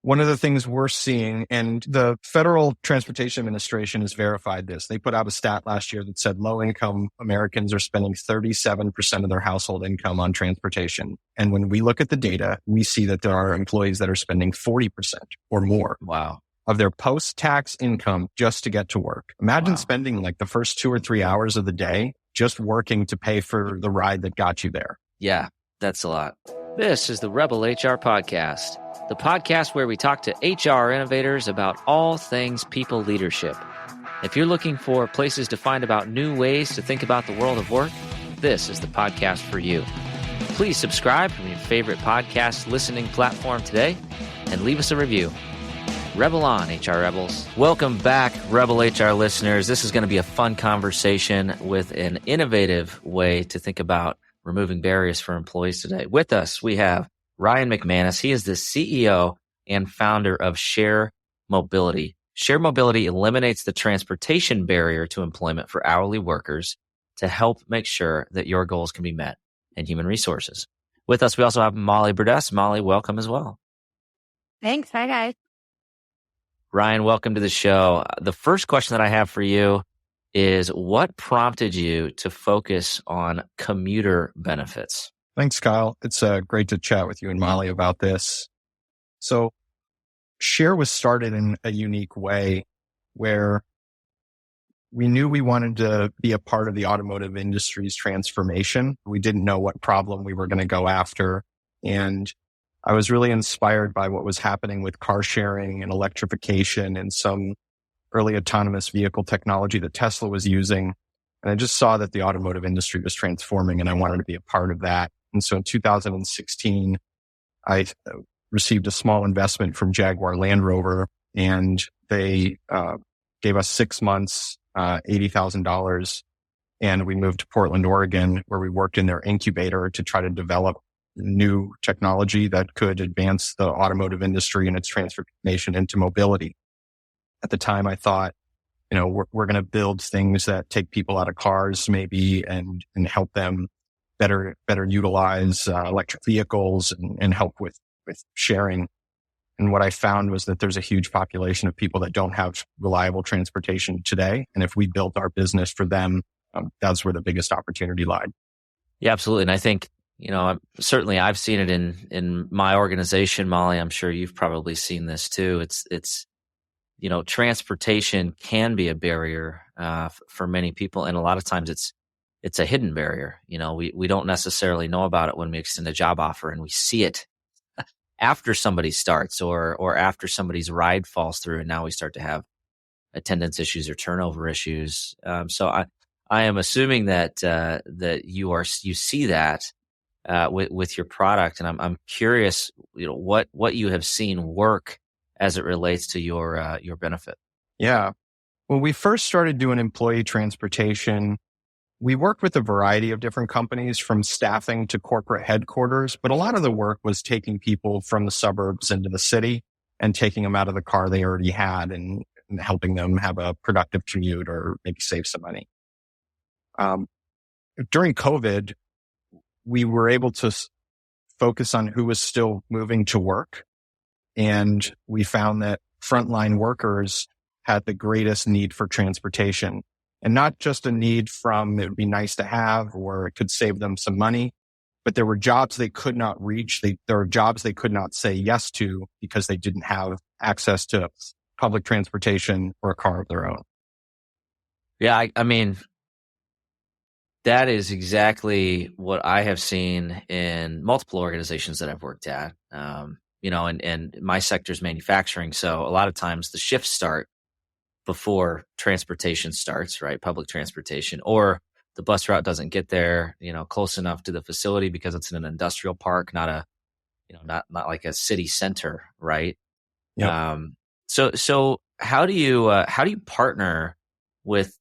One of the things we're seeing, and the Federal Transportation Administration has verified this. They put out a stat last year that said low-income Americans are spending 37% of their household income on transportation. And when we look at the data, we see that there are employees that are spending 40% or more of their post-tax income just to get to work. Imagine spending like the first 2 or 3 hours of the day just working to pay for the ride that got you there. Yeah, that's a lot. This is the Rebel HR Podcast, the podcast where we talk to HR innovators about all things people leadership. If you're looking for places to find about new ways to think about the world of work, this is the podcast for you. Please subscribe from your favorite podcast listening platform today and leave us a review. Rebel on, HR Rebels. Welcome back, Rebel HR listeners. This is going to be a fun conversation with an innovative way to think about removing barriers for employees today. With us, we have Ryan McManus. He is the CEO and founder of Share Mobility. Share Mobility eliminates the transportation barrier to employment for hourly workers to help make sure that your goals can be met in human resources. With us, we also have Molly Burdess. Molly, welcome as well. Thanks. Hi, guys. Ryan, welcome to the show. The first question that I have for you is, what prompted you to focus on commuter benefits? Thanks, Kyle. It's great to chat with you and Molly about this. So Share was started in a unique way where we knew we wanted to be a part of the automotive industry's transformation. We didn't know what problem we were going to go after. And I was really inspired by what was happening with car sharing and electrification and some early autonomous vehicle technology that Tesla was using. And I just saw that the automotive industry was transforming and I wanted to be a part of that. And so in 2016, I received a small investment from Jaguar Land Rover, and they gave us 6 months, $80,000. And we moved to Portland, Oregon, where we worked in their incubator to try to develop new technology that could advance the automotive industry and its transformation into mobility. At the time, I thought, we're going to build things that take people out of cars maybe and help them better utilize electric vehicles and help with sharing. And what I found was that there's a huge population of people that don't have reliable transportation today. And if we built our business for them, that's where the biggest opportunity lied. Yeah, absolutely. And I think, certainly I've seen it in my organization, Molly. I'm sure you've probably seen this too. It's transportation can be a barrier for many people, and a lot of times it's a hidden barrier. We don't necessarily know about it when we extend a job offer, and we see it after somebody starts or after somebody's ride falls through, and now we start to have attendance issues or turnover issues. So I am assuming that you see that with your product, and I'm curious, what you have seen work as it relates to your benefit. Yeah. When we first started doing employee transportation, we worked with a variety of different companies from staffing to corporate headquarters, but a lot of the work was taking people from the suburbs into the city and taking them out of the car they already had and helping them have a productive commute or maybe save some money. During COVID, we were able to focus on who was still moving to work. And we found that frontline workers had the greatest need for transportation, and not just a need from it would be nice to have or it could save them some money, but there were jobs they could not reach. There were jobs they could not say yes to because they didn't have access to public transportation or a car of their own. Yeah, I mean, that is exactly what I have seen in multiple organizations that I've worked at. And my sector is manufacturing. So a lot of times the shifts start before transportation starts, right? Public transportation, or the bus route doesn't get there, close enough to the facility because it's in an industrial park, not like a city center, right? Yep. So how do you partner with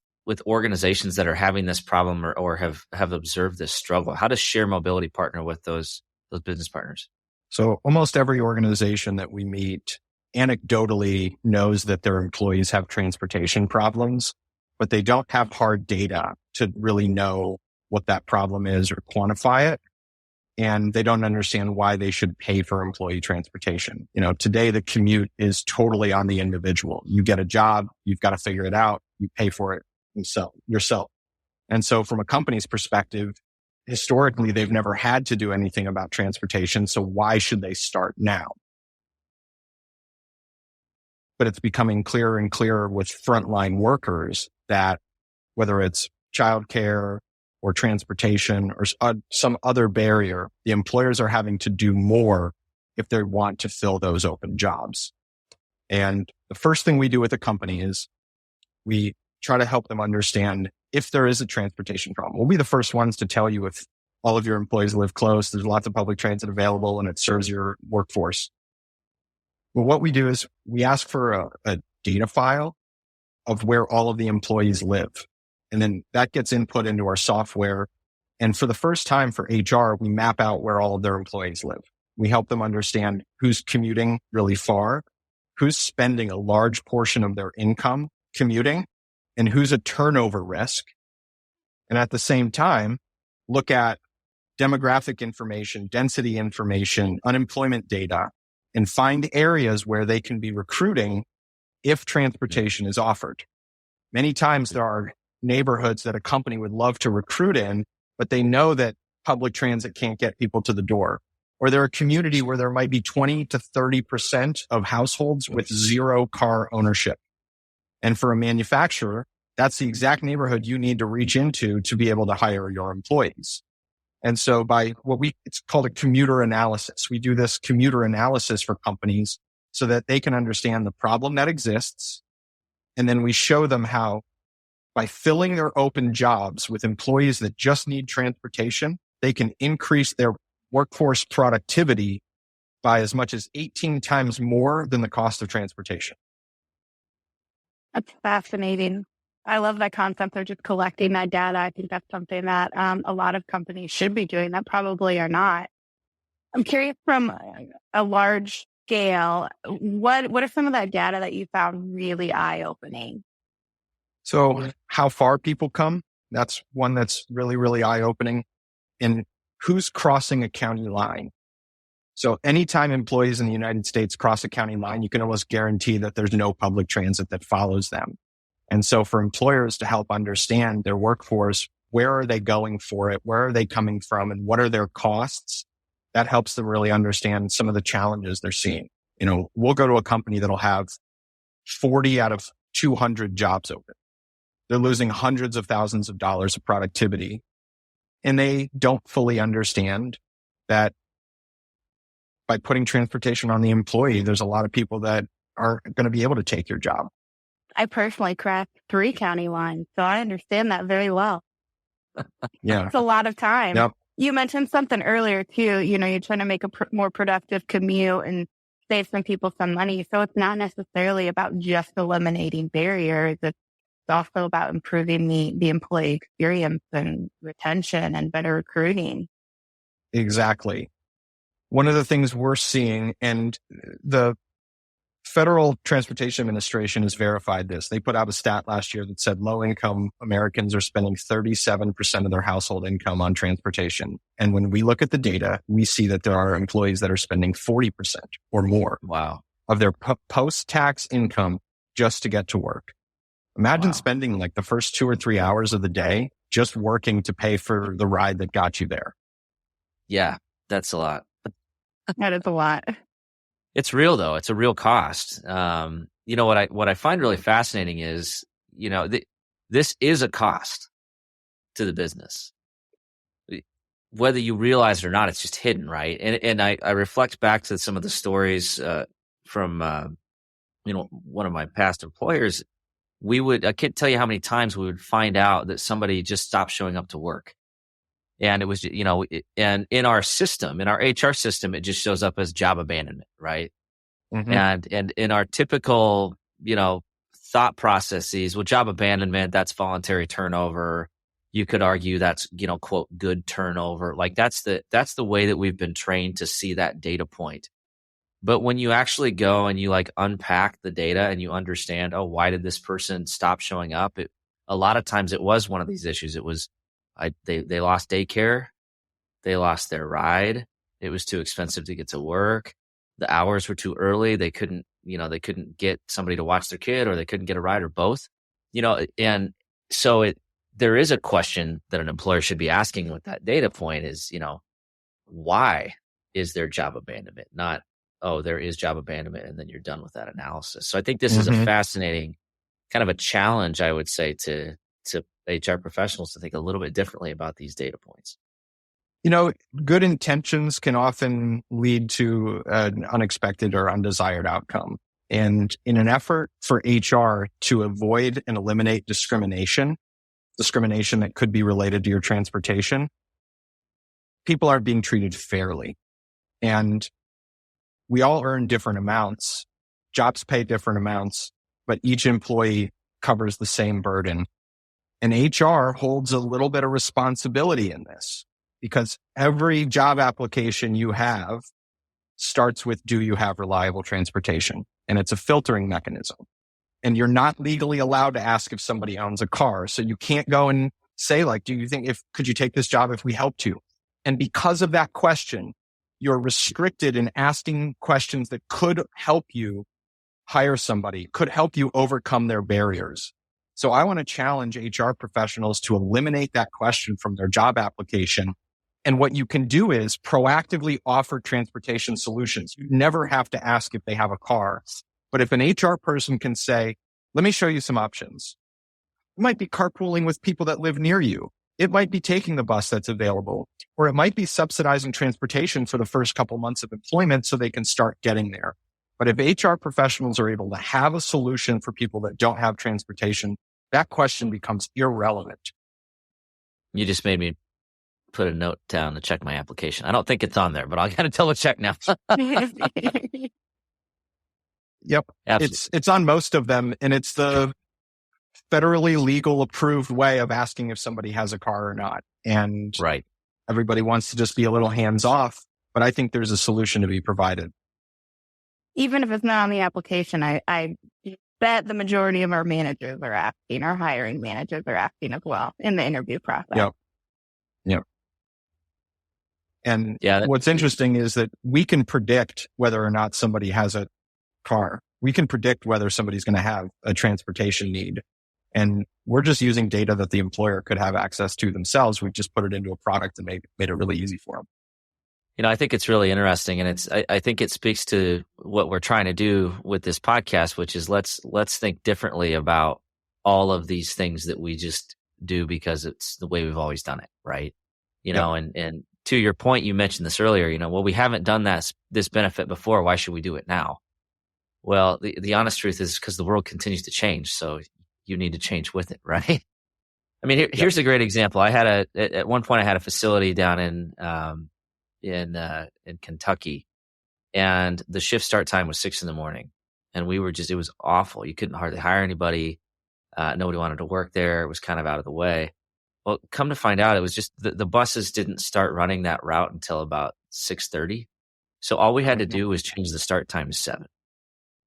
organizations that are having this problem or have observed this struggle? How does Share Mobility partner with those business partners? So almost every organization that we meet anecdotally knows that their employees have transportation problems, but they don't have hard data to really know what that problem is or quantify it. and they don't understand why they should pay for employee transportation. Today the commute is totally on the individual. You get a job, you've got to figure it out, you pay for it yourself. And so from a company's perspective, historically, they've never had to do anything about transportation. So why should they start now? But it's becoming clearer and clearer with frontline workers that whether it's childcare or transportation or some other barrier, the employers are having to do more if they want to fill those open jobs. And the first thing we do with a company is we try to help them understand if there is a transportation problem. We'll be the first ones to tell you if all of your employees live close, there's lots of public transit available, and it serves your workforce. Well, what we do is we ask for a data file of where all of the employees live. And then that gets input into our software. And for the first time for HR, we map out where all of their employees live. We help them understand who's commuting really far, who's spending a large portion of their income commuting, and who's a turnover risk. And at the same time, look at demographic information, density information, unemployment data, and find areas where they can be recruiting if transportation is offered. Many times there are neighborhoods that a company would love to recruit in, but they know that public transit can't get people to the door. Or they're a community where there might be 20 to 30% of households with zero car ownership. And for a manufacturer, that's the exact neighborhood you need to reach into to be able to hire your employees. And so by it's called a commuter analysis. We do this commuter analysis for companies so that they can understand the problem that exists. And then we show them how by filling their open jobs with employees that just need transportation, they can increase their workforce productivity by as much as 18 times more than the cost of transportation. That's fascinating. I love that concept of just collecting that data. I think that's something that a lot of companies should be doing that probably are not. I'm curious from a large scale, what are some of that data that you found really eye-opening? So how far people come, that's one that's really, really eye-opening. And who's crossing a county line? So anytime employees in the United States cross a county line, you can almost guarantee that there's no public transit that follows them. And so for employers to help understand their workforce, where are they going for it? Where are they coming from? And what are their costs? That helps them really understand some of the challenges they're seeing. We'll go to a company that'll have 40 out of 200 jobs open. They're losing hundreds of thousands of dollars of productivity. And they don't fully understand that by putting transportation on the employee, there's a lot of people that aren't going to be able to take your job. I personally crossed 3 county lines, so I understand that very well. Yeah. It's a lot of time. Yep. You mentioned something earlier too, you're trying to make a more productive commute and save some people some money. So it's not necessarily about just eliminating barriers. It's also about improving the employee experience and retention and better recruiting. Exactly. One of the things we're seeing, and the Federal Transportation Administration has verified this. They put out a stat last year that said low-income Americans are spending 37% of their household income on transportation. And when we look at the data, we see that there are employees that are spending 40% or more of their post-tax income just to get to work. Imagine spending like the first 2 or 3 hours of the day just working to pay for the ride that got you there. Yeah, that's a lot. That is a lot. It's real though. It's a real cost. What I find really fascinating is, this is a cost to the business. Whether you realize it or not, it's just hidden, right? And I reflect back to some of the stories from one of my past employers. I can't tell you how many times we would find out that somebody just stopped showing up to work. And it was, and in our system, in our HR system, it just shows up as job abandonment, right? Mm-hmm. And in our typical, thought processes, well, job abandonment, that's voluntary turnover. You could argue that's, quote, good turnover. Like that's the way that we've been trained to see that data point. But when you actually go and you unpack the data and you understand, oh, why did this person stop showing up? A lot of times it was one of these issues. It was, they lost daycare. They lost their ride. It was too expensive to get to work. The hours were too early. They couldn't get somebody to watch their kid, or they couldn't get a ride, or both, and so there is a question that an employer should be asking with that data point is, why is there job abandonment? Not, oh, there is job abandonment, and then you're done with that analysis. So I think this is a fascinating kind of a challenge, I would say, to HR professionals to think a little bit differently about these data points. Good intentions can often lead to an unexpected or undesired outcome. And in an effort for HR to avoid and eliminate discrimination that could be related to your transportation, people are being treated fairly. And we all earn different amounts. Jobs pay different amounts, but each employee covers the same burden. And HR holds a little bit of responsibility in this, because every job application you have starts with, do you have reliable transportation? And it's a filtering mechanism. And you're not legally allowed to ask if somebody owns a car. So you can't go and say, like, could you take this job if we helped you? And because of that question, you're restricted in asking questions that could help you hire somebody, could help you overcome their barriers. So I want to challenge HR professionals to eliminate that question from their job application. And what you can do is proactively offer transportation solutions. You never have to ask if they have a car. But if an HR person can say, let me show you some options. It might be carpooling with people that live near you. It might be taking the bus that's available, or it might be subsidizing transportation for the first couple months of employment so they can start getting there. But if HR professionals are able to have a solution for people that don't have transportation, that question becomes irrelevant. You just made me put a note down to check my application. I don't think it's on there, but I got to double check now. Yep. Absolutely. It's on most of them, and it's the federally legal approved way of asking if somebody has a car or not. And right. Everybody wants to just be a little hands off, but I think there's a solution to be provided. Even if it's not on the application, I bet the majority of our managers are asking, our hiring managers are asking as well in the interview process. Yep. And what's interesting is that we can predict whether or not somebody has a car. We can predict whether somebody's going to have a transportation need. And we're just using data that the employer could have access to themselves. We've just put it into a product and made it really easy for them. I think it's really interesting, and I think it speaks to what we're trying to do with this podcast, which is let's think differently about all of these things that we just do because it's the way we've always done it, right? And to your point, you mentioned this earlier, well, we haven't done this benefit before. Why should we do it now? Well, the honest truth is because the world continues to change. So you need to change with it, right? I mean, here's a great example. At one point I had a facility down in Kentucky, and the shift start time was 6 a.m. And it was awful. You couldn't hardly hire anybody. Nobody wanted to work there. It was kind of out of the way. Well, come to find out, it was just the buses didn't start running that route until about 6:30. So all we had to do was change the start time to 7,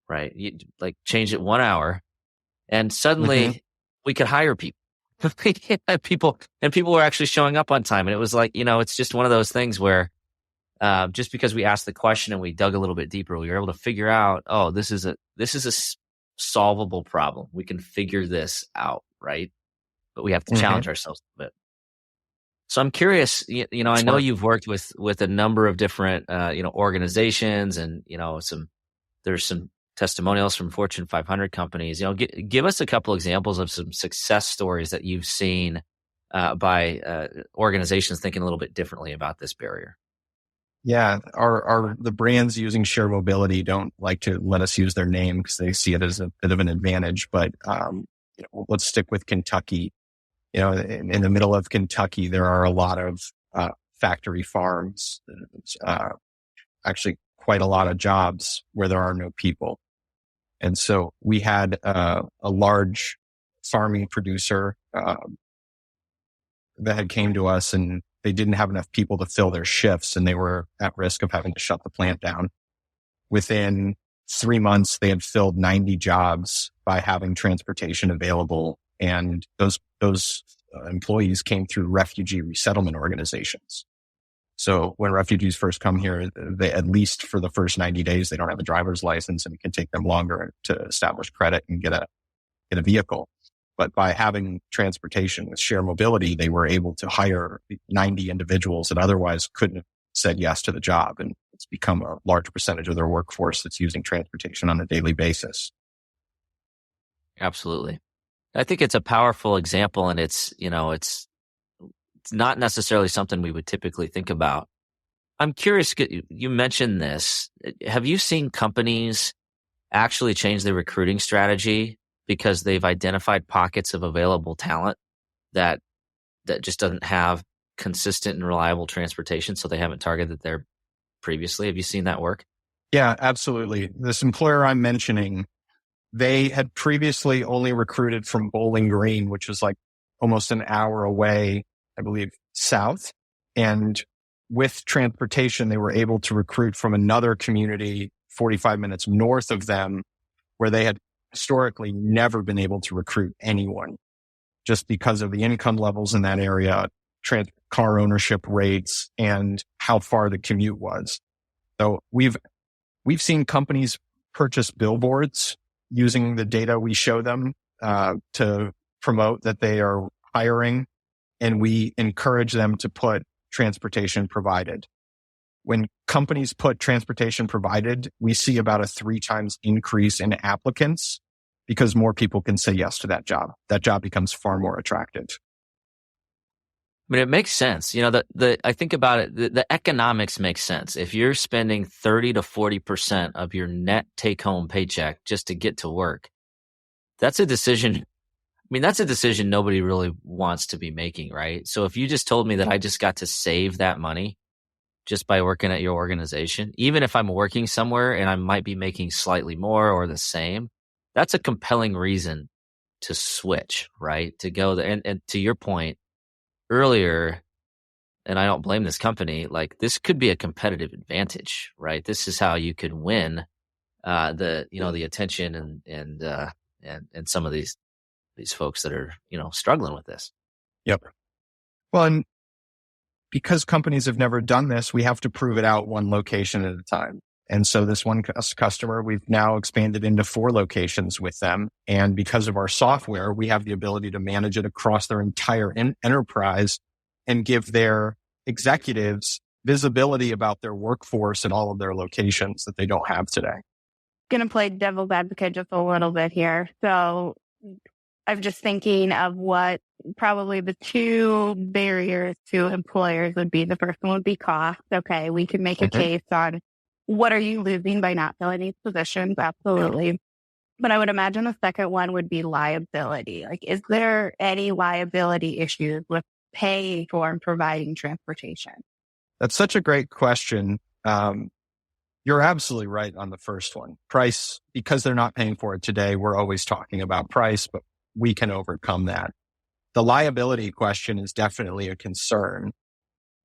right? You change it 1 hour, and suddenly we could hire people. People were actually showing up on time. And it was it's just one of those things where just because we asked the question and we dug a little bit deeper, we were able to figure out, oh, this is a solvable problem. We can figure this out, right? But we have to challenge ourselves a bit. So I'm curious, I know you've worked with a number of different, organizations, and, there's some testimonials from Fortune 500 companies. Give us a couple examples of some success stories that you've seen by organizations thinking a little bit differently about this barrier. Yeah, the brands using shared mobility don't like to let us use their name because they see it as a bit of an advantage. But let's stick with Kentucky. In the middle of Kentucky, there are a lot of factory farms. Actually, quite a lot of jobs where there are no people. And so we had a large farming producer that had came to us, and they didn't have enough people to fill their shifts, and they were at risk of having to shut the plant down. Within 3 months, they had filled 90 jobs by having transportation available. And those employees came through refugee resettlement organizations. So when refugees first come here, they, at least for the first 90 days, they don't have a driver's license, and it can take them longer to establish credit and get a vehicle. But by having transportation with share mobility, they were able to hire 90 individuals that otherwise couldn't have said yes to the job. And it's become a large percentage of their workforce that's using transportation on a daily basis. Absolutely. I think it's a powerful example, and it's not necessarily something we would typically think about. I'm curious, you mentioned this. Have you seen companies actually change their recruiting strategy because they've identified pockets of available talent that just doesn't have consistent and reliable transportation, so they haven't targeted there previously? Have you seen that work? Yeah, absolutely. This employer I'm mentioning, they had previously only recruited from Bowling Green, which was like almost an hour away, I believe, south. And with transportation, they were able to recruit from another community 45 minutes north of them, where they had historically never been able to recruit anyone just because of the income levels in that area, car ownership rates, and how far the commute was. So we've seen companies purchase billboards using the data we show them to promote that they are hiring, and we encourage them to put transportation provided. When companies put transportation provided, we see about a 3 times increase in applicants because more people can say yes to that job. That job becomes far more attractive. I mean, it makes sense. I think about it, the economics make sense. If you're spending 30 to 40% of your net take-home paycheck just to get to work, that's a decision. I mean, that's a decision nobody really wants to be making, right? So if you just told me that I just got to save that money just by working at your organization, even if I'm working somewhere and I might be making slightly more or the same, that's a compelling reason to switch, right? To go there. And to your point earlier, and I don't blame this company, like this could be a competitive advantage, right? This is how you could win the attention and some of these folks that are, struggling with this. Yep. Well, and because companies have never done this, we have to prove it out one location at a time. And so this one customer, we've now expanded into 4 locations with them. And because of our software, we have the ability to manage it across their entire enterprise and give their executives visibility about their workforce at all of their locations that they don't have today. Going to play devil's advocate just a little bit here. So I'm just thinking of what probably the 2 barriers to employers would be. The first one would be cost. Okay, we can make a case on what are you losing by not filling these positions? Absolutely. But I would imagine the second one would be liability. Like, is there any liability issues with paying for and providing transportation? That's such a great question. You're absolutely right on the first one. Price, because they're not paying for it today, we're always talking about price, but we can overcome that. The liability question is definitely a concern.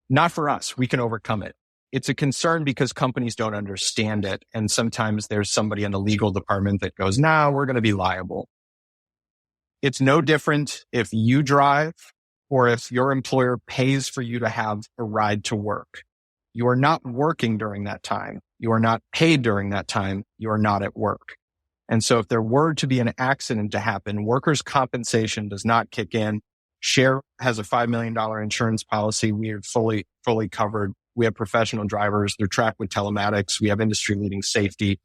Not for us. We can overcome it. It's a concern because companies don't understand it. And sometimes there's somebody in the legal department that goes, nah, we're going to be liable. It's no different if you drive or if your employer pays for you to have a ride to work. You are not working during that time. You are not paid during that time. You are not at work. And so if there were to be an accident to happen, workers' compensation does not kick in. Share has a $5 million insurance policy. We are fully covered. We have professional drivers. They're tracked with telematics. We have industry-leading safety.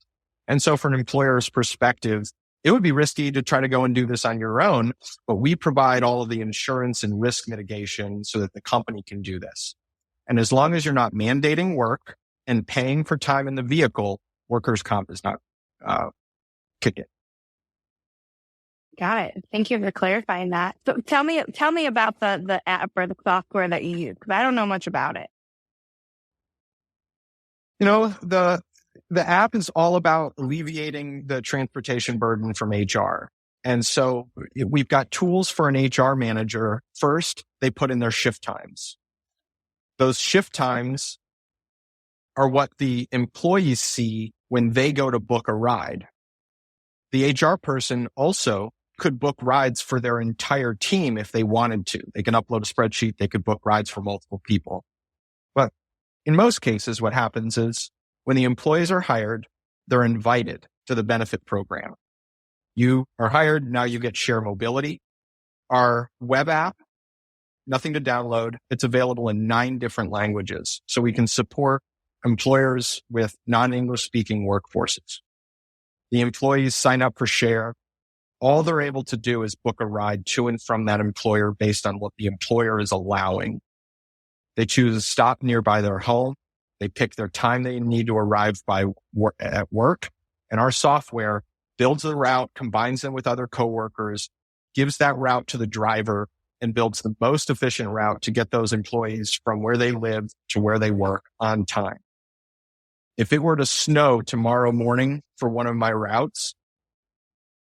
And so from an employer's perspective, it would be risky to try to go and do this on your own, but we provide all of the insurance and risk mitigation so that the company can do this. And as long as you're not mandating work and paying for time in the vehicle, workers' comp is not kicking. Got it. Thank you for clarifying that. So tell me about the app or the software that you use, because I don't know much about it. The app is all about alleviating the transportation burden from HR. And so we've got tools for an HR manager. First, they put in their shift times. Those shift times are what the employees see when they go to book a ride. The HR person also could book rides for their entire team if they wanted to. They can upload a spreadsheet. They could book rides for multiple people. But In most cases, what happens is when the employees are hired, they're invited to the benefit program. You are hired, now you get share mobility. Our web app, nothing to download. It's available in 9 different languages. So we can support employers with non-English speaking workforces. The employees sign up for share. All they're able to do is book a ride to and from that employer based on what the employer is allowing. They choose a stop nearby their home. They pick their time they need to arrive at work. And our software builds the route, combines them with other coworkers, gives that route to the driver, and builds the most efficient route to get those employees from where they live to where they work on time. If it were to snow tomorrow morning for one of my routes,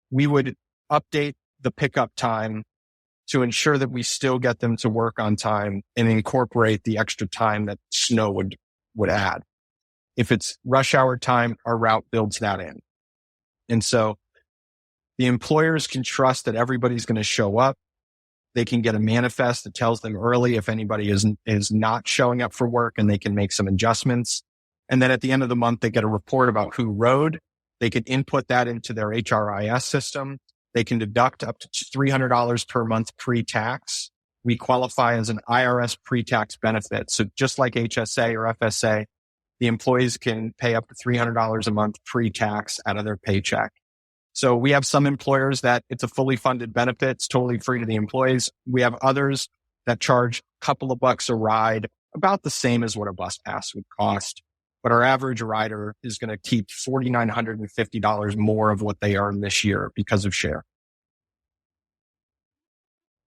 we would update the pickup time to ensure that we still get them to work on time and incorporate the extra time that snow would add. If it's rush hour time, our route builds that in. And so the employers can trust that everybody's going to show up. They can get a manifest that tells them early if anybody is not showing up for work, and they can make some adjustments. And then at the end of the month, they get a report about who rode. They can input that into their HRIS system. They can deduct up to $300 per month pre-tax. We qualify as an IRS pre-tax benefit. So just like HSA or FSA, the employees can pay up to $300 a month pre-tax out of their paycheck. So we have some employers that it's a fully funded benefit. It's totally free to the employees. We have others that charge a couple of bucks a ride, about the same as what a bus pass would cost. But our average rider is going to keep $4,950 more of what they earn this year because of share.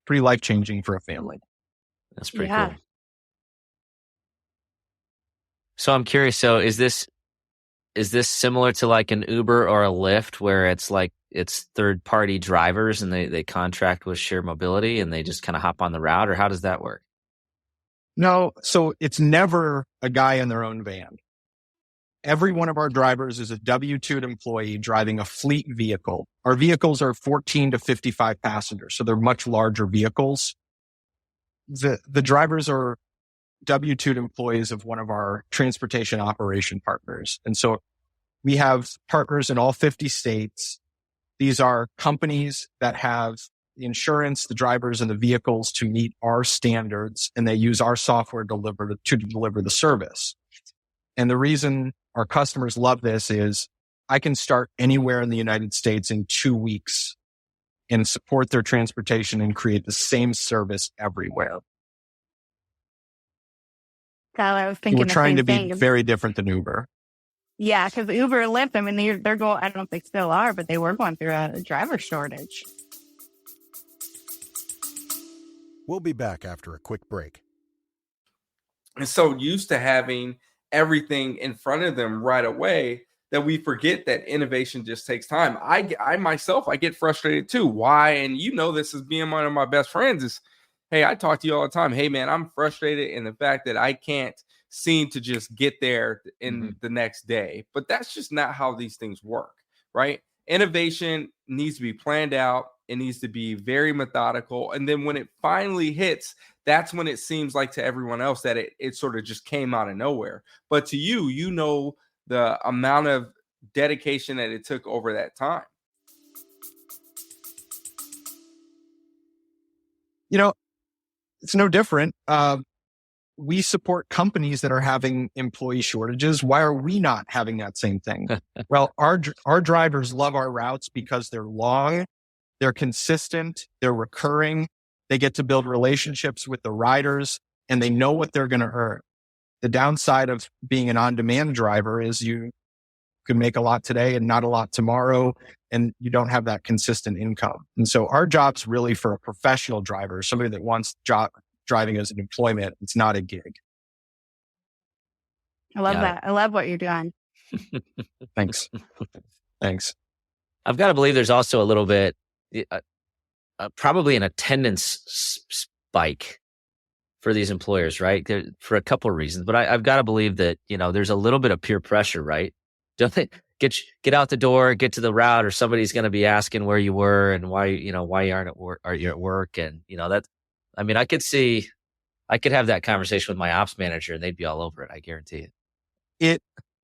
Pretty life-changing for a family. That's pretty cool. So I'm curious. So is this similar to like an Uber or a Lyft, where it's like it's third-party drivers and they contract with Share Mobility and they just kind of hop on the route, or how does that work? No, so it's never a guy in their own van. Every one of our drivers is a W-2 employee driving a fleet vehicle. Our vehicles are 14 to 55 passengers, so they're much larger vehicles. The drivers are W-2 employees of one of our transportation operation partners. And so we have partners in all 50 states. These are companies that have the insurance, the drivers, and the vehicles to meet our standards, and they use our software to deliver the service. And the reason our customers love this is I can start anywhere in the United States in 2 weeks and support their transportation and create the same service everywhere. I was thinking we're trying to thing. be very different than Uber. Yeah, because Uber and Lyft, I mean, they're going, I don't know if they still are, but they were going through a driver shortage. We'll be back after a quick break. And so used to having everything in front of them right away that we forget that innovation just takes time. I myself, I get frustrated too. Why? And you know, this is being one of my best friends is, hey, I talk to you all the time. Hey man, I'm frustrated in the fact that I can't seem to just get there in the next day. But that's just not how these things work, right? Innovation needs to be planned out. It needs to be very methodical. And then when it finally hits, that's when it seems like to everyone else that it sort of just came out of nowhere. But to you, you know the amount of dedication that it took over that time. You know, it's no different. We support companies that are having employee shortages. Why are we not having that same thing? Well, our drivers love our routes because they're long, they're consistent, they're recurring. They get to build relationships with the riders, and they know what they're going to earn. The downside of being an on-demand driver is you can make a lot today and not a lot tomorrow, and you don't have that consistent income. And so our job's really for a professional driver, somebody that wants driving as an employment. It's not a gig. I love that. I love what you're doing. Thanks. I've got to believe there's also a little bit, probably an attendance spike for these employers, right? For a couple of reasons, but I've got to believe that, you know, there's a little bit of peer pressure, right? Don't they get out the door, get to the route, or somebody's going to be asking where you were and why you aren't at work. Are you at work? And, you know, that, I mean, I could see I could have that conversation with my ops manager and they'd be all over it. I guarantee it.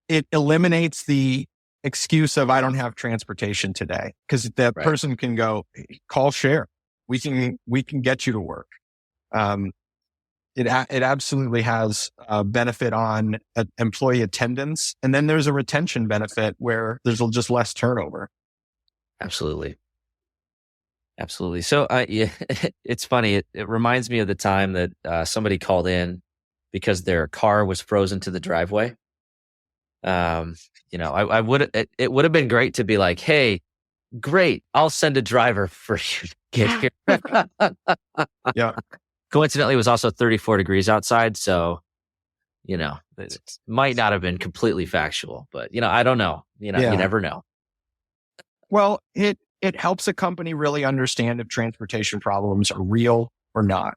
It eliminates the excuse of I don't have transportation today, because that Right. person can go call share. We can get you to work. It absolutely has a benefit on employee attendance, and then there's a retention benefit where there's just less turnover. Absolutely. So yeah, it's funny. It reminds me of the time that somebody called in because their car was frozen to the driveway. I would, it would have been great to be like, hey, great, I'll send a driver for you to get here. Yeah. Coincidentally, it was also 34 degrees outside. So, it might not have been completely factual, but, I don't know. You never know. Well, it helps a company really understand if transportation problems are real or not.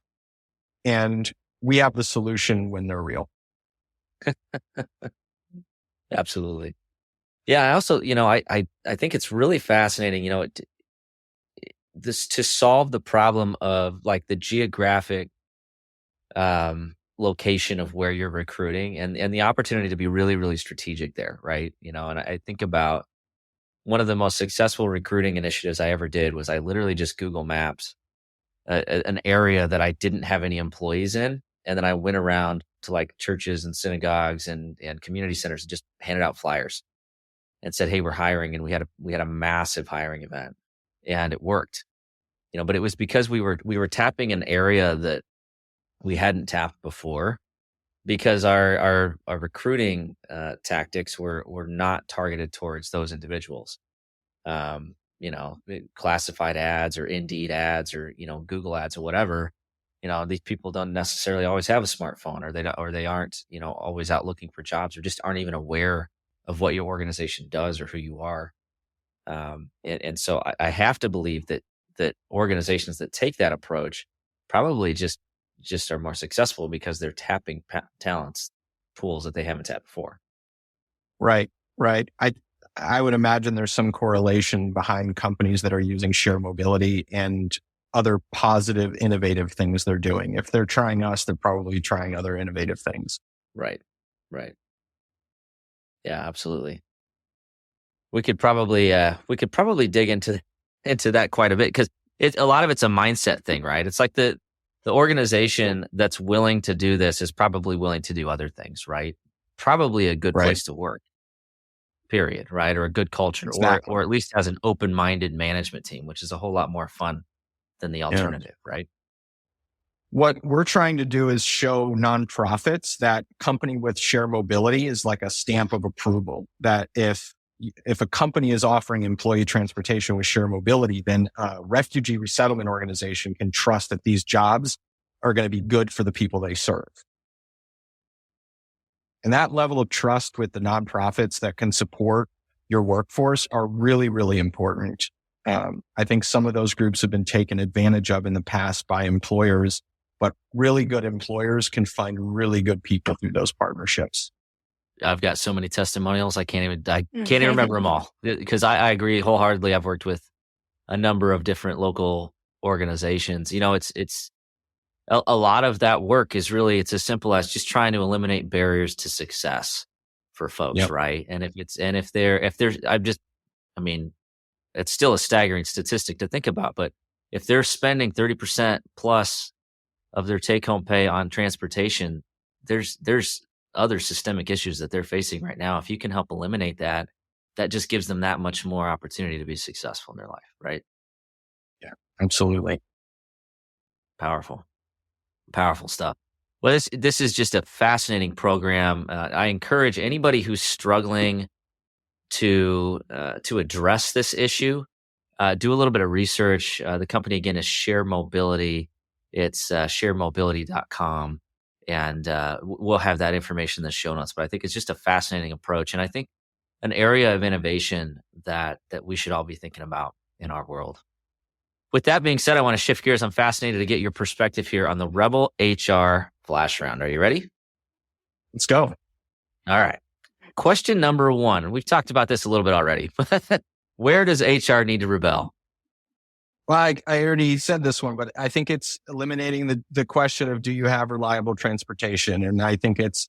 And we have the solution when they're real. Absolutely. Yeah. I also, I think it's really fascinating, this to solve the problem of like the geographic location of where you're recruiting and the opportunity to be really, really strategic there. Right. And I think about one of the most successful recruiting initiatives I ever did was I literally just Google Maps an area that I didn't have any employees in. And then I went around to like churches and synagogues and community centers and just handed out flyers and said, hey, we're hiring. And we had a massive hiring event and it worked, but it was because we were tapping an area that we hadn't tapped before because our recruiting tactics were not targeted towards those individuals. Classified ads or Indeed ads or, Google ads or whatever, these people don't necessarily always have a smartphone or they aren't, always out looking for jobs or just aren't even aware of what your organization does or who you are. And so I have to believe that organizations that take that approach probably just are more successful because they're tapping talents pools that they haven't tapped before. Right. I would imagine there's some correlation behind companies that are using share mobility and other positive, innovative things they're doing. If they're trying us, they're probably trying other innovative things. Right. Yeah, absolutely. We could probably dig into that quite a bit because a lot of it's a mindset thing, right? It's like the organization that's willing to do this is probably willing to do other things, right? Probably a good place to work. Period, right? Or a good culture, exactly. or at least has an open-minded management team, which is a whole lot more fun than the alternative, right? What we're trying to do is show nonprofits that company with share mobility is like a stamp of approval. That if a company is offering employee transportation with share mobility, then a refugee resettlement organization can trust that these jobs are going to be good for the people they serve. And that level of trust with the nonprofits that can support your workforce are really, really important. I think some of those groups have been taken advantage of in the past by employers, but really good employers can find really good people through those partnerships. I've got so many testimonials. I can't even remember them all because I agree wholeheartedly. I've worked with a number of different local organizations. It's a lot of that work is really, it's as simple as just trying to eliminate barriers to success for folks. Right. And it's still a staggering statistic to think about, but if they're spending 30% plus of their take home pay on transportation, there's other systemic issues that they're facing right now. If you can help eliminate that just gives them that much more opportunity to be successful in their life. Right. Yeah, absolutely. Powerful stuff. Well, this is just a fascinating program. I encourage anybody who's struggling to address this issue, do a little bit of research. The company again is Share Mobility. It's sharemobility.com, and we'll have that information in the show notes. But I think it's just a fascinating approach, and I think an area of innovation that we should all be thinking about in our world. With that being said, I want to shift gears. I'm fascinated to get your perspective here on the Rebel HR Flash Round. Are you ready? Let's go. All right. Question number 1. We've talked about this a little bit already. Where does HR need to rebel? Well, I already said this one, but I think it's eliminating the question of do you have reliable transportation? And I think it's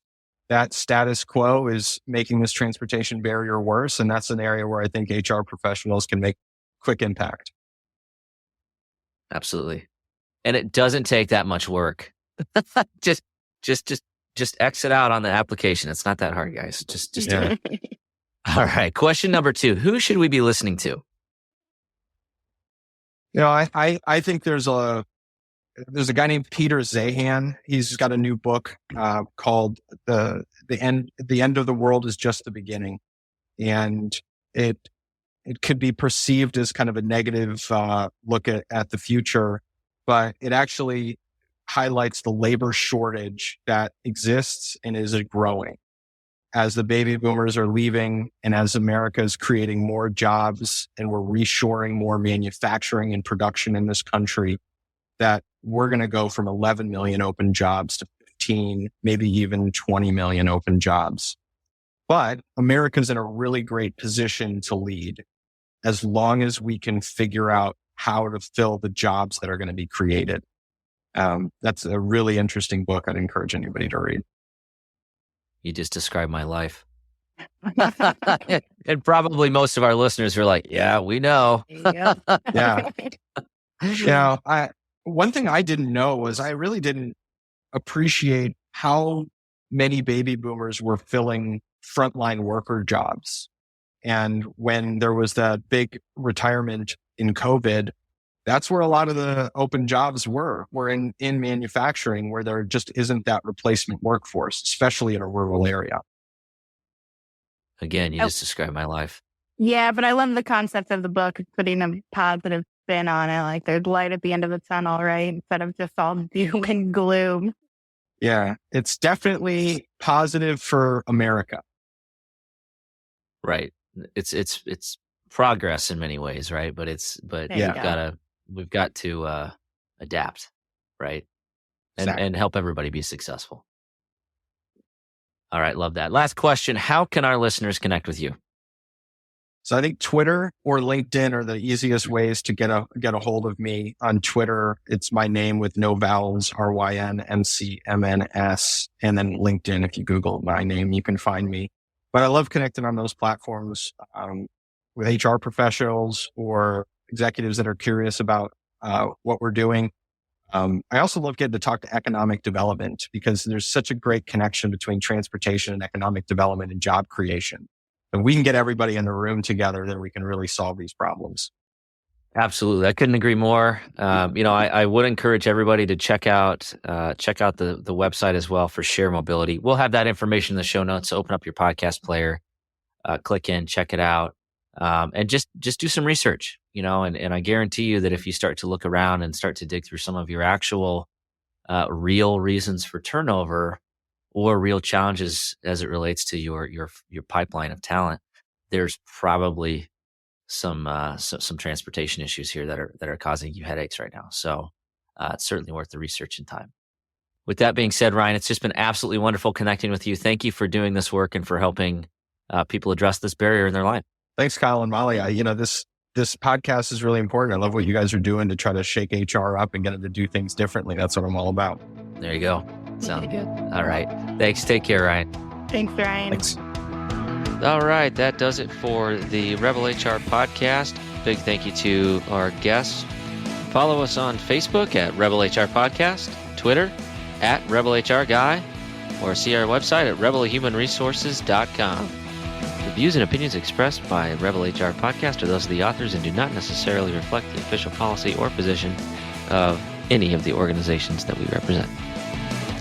that status quo is making this transportation barrier worse. And that's an area where I think HR professionals can make quick impact. Absolutely. And it doesn't take that much work. just exit out on the application. It's not that hard, guys. Just do it. All right. Question number 2. Who should we be listening to? I think there's a guy named Peter Zahan. He's got a new book called the end of the world is just the beginning, and it could be perceived as kind of a negative look at the future, but it actually highlights the labor shortage that exists and is growing as the baby boomers are leaving and as America is creating more jobs and we're reshoring more manufacturing and production in this country, that we're going to go from 11 million open jobs to 15, maybe even 20 million open jobs. But America's in a really great position to lead as long as we can figure out how to fill the jobs that are going to be created. That's a really interesting book. I'd encourage anybody to read. You just described my life. And probably most of our listeners are like, yeah, we know. Yeah. One thing I didn't know was I really didn't appreciate how many baby boomers were filling frontline worker jobs. And when there was that big retirement in COVID, that's where a lot of the open jobs were in manufacturing, where there just isn't that replacement workforce, especially in a rural area. Again, you just described my life. Yeah, but I love the concept of the book, putting a positive spin on it. Like there's light at the end of the tunnel, right? Instead of just all doom and gloom. Yeah, it's definitely positive for America. Right. It's progress in many ways, right? But we've got to adapt, right? And help everybody be successful. All right, love that. Last question: how can our listeners connect with you? So I think Twitter or LinkedIn are the easiest ways to get a hold of me. On Twitter, it's my name with no vowels, RYNMCMNS, and then LinkedIn. If you Google my name, you can find me. But I love connecting on those platforms with HR professionals or executives that are curious about what we're doing. I also love getting to talk to economic development because there's such a great connection between transportation and economic development and job creation. If we can get everybody in the room together, then we can really solve these problems. Absolutely. I couldn't agree more. I would encourage everybody to check out the website as well for Share Mobility. We'll have that information in the show notes. So open up your podcast player, click in, check it out, and just do some research, and I guarantee you that if you start to look around and start to dig through some of your actual real reasons for turnover or real challenges as it relates to your pipeline of talent, there's probably some transportation issues here that are causing you headaches right now. So it's certainly worth the research and time. With that being said, Ryan, it's just been absolutely wonderful connecting with you. Thank you for doing this work and for helping people address this barrier in their life. Thanks, Kyle and Molly. This podcast is really important. I love what you guys are doing to try to shake HR up and get them to do things differently. That's what I'm all about. There you go. Sounds good. All right. Thanks. Take care, Ryan. Thanks, Ryan. Thanks. All right. That does it for the Rebel HR podcast. Big thank you to our guests. Follow us on Facebook at Rebel HR Podcast, Twitter at Rebel HR Guy, or see our website at rebelhumanresources.com. The views and opinions expressed by Rebel HR Podcast are those of the authors and do not necessarily reflect the official policy or position of any of the organizations that we represent.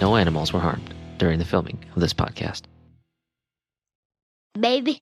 No animals were harmed during the filming of this podcast. Baby.